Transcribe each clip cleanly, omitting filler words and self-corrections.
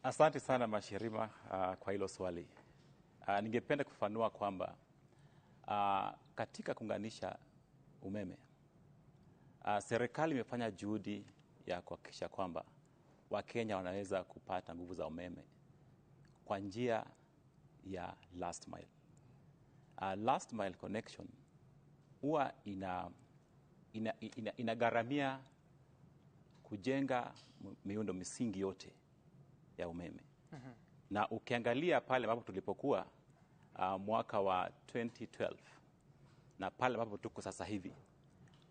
Asante sana Mashirima kwa hilo swali. Ningependa kufafanua kwamba katika kuunganisha umeme, serikali imefanya juhudi ya kuhakikisha kwamba Wakenya wanaweza kupata nguvu za umeme kwa njia ya last mile. Last mile connection huwa inagharamia kujenga miundo misingi yote ya umeme. Na ukiangalia pale ambapo tulipokuwa mwaka wa 2012 na pale ambapo tuko sasa hivi,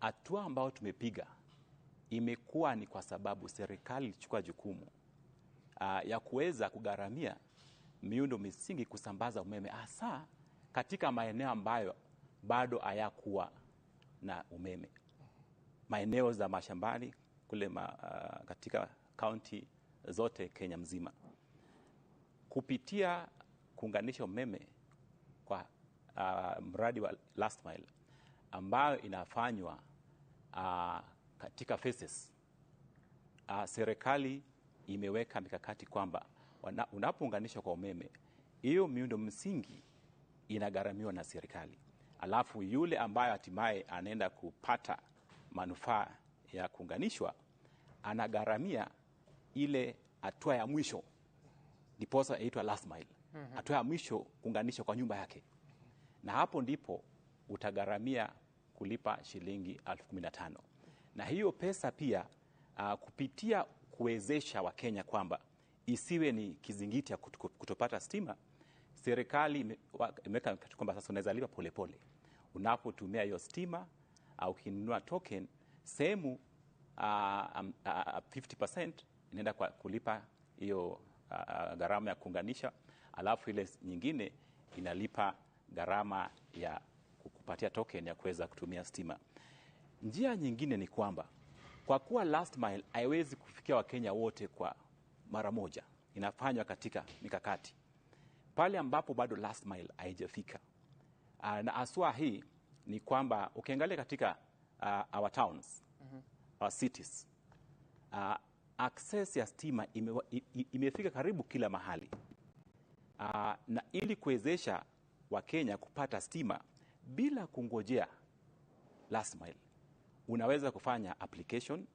hatua ambayo tumepiga imekuwa ni kwa sababu serikali ilichukua jukumu ya kuweza kugharamia miundo misingi kusambaza umeme, hasa katika maeneo ambayo bado hayakuwa na umeme, maeneo za mashambani kule katika kaunti zote Kenya mzima. Kupitia kuunganisha umeme kwa mradi wa last mile ambayo inafanywa katika phases, serikali imeweka mikakati kwamba unapounganishwa kwa umeme, hiyo miundo msingi inagharamiwa na serikali, alafu yule ambaye hatimaye anaenda kupata manufaa ya kuunganishwa anagharamia ile hatua ya mwisho, ndiposa inaitwa last mile. Hatua ya mwisho kuunganishwa kwa nyumba yake, na hapo ndipo utagharamia kulipa shilingi 15,000. Na hiyo pesa pia kupitia kuwezesha Wakenya kwamba isiwe ni kizingiti ya kutopata stima, serikali imeweka kwamba sasa unaweza lipa polepole unapotumia hiyo stima, au ukinunua token, sehemu 50% inaenda kwa kulipa hiyo gharama ya kuunganisha, alafu ile nyingine inalipa gharama ya kukupatia token ya kuweza kutumia stima. Njia nyingine ni kwamba kwa kuwa last mile haiwezi kufikia Wakenya wote kwa mara moja, inafanywa katika mikakati pale ambapo bado last mile haijafika. Na aswa hii ni kwamba ukiangalia katika our towns, our cities, access ya stima imefika karibu kila mahali. Na ili kuwezesha Wakenya kupata stima bila kungojea last mile, unaweza kufanya application,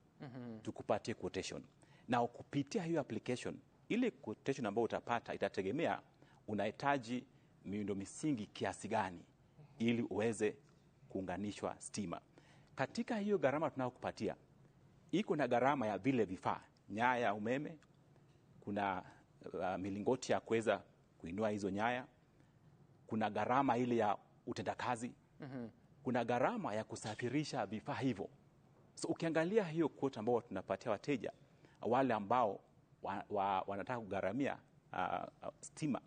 tukupatie quotation. Na kupitia hiyo application, ile quotation ambayo utapata itategemea unahitaji miundo misingi kiasi gani ili uweze kuunganishwa stima. Katika hiyo gharama tunayokupatia, iko na gharama ya vile vifaa, nyaya ya umeme, kuna milingoti ya kuweza kuinua hizo nyaya, kuna gharama ile ya utendakazi, kuna gharama ya kusafirisha vifaa hivyo. So ukiangalia hiyo quote ambao tunapatia wateja wale ambao wanataka kugharamia stima,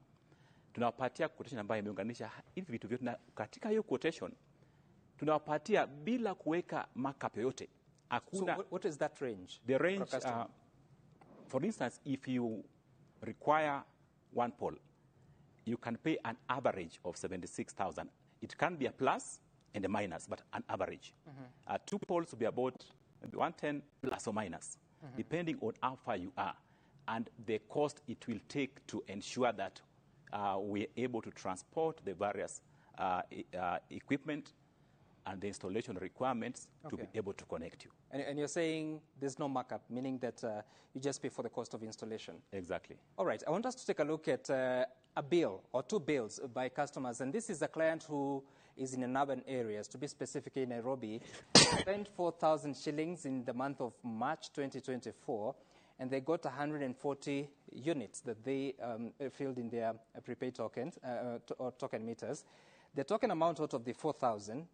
tunawapatia quotation ambayo imeunganisha hivi vitu vyote, na katika hiyo quotation tunawapatia bila kuweka markup yoyote. Hakuna. So what is that range? The range, for instance, if you require one pole, you can pay an average of 76,000. It can be a plus and a minus, but an average. Two poles will be about maybe 110 plus or minus, depending on how far you are and the cost it will take to ensure that we're able to transport the various equipment and the installation requirements to be able to connect you. And you're saying there's no markup, meaning that you just pay for the cost of installation? Exactly. All right. I want us to take a look at a bill or two bills by customers. And this is a client who is in an urban areas, to be specific in Nairobi, spent 4,000 shillings in the month of March 2024, and they got 140 units that they filled in their prepaid tokens or token meters. The token amount out of the 4,000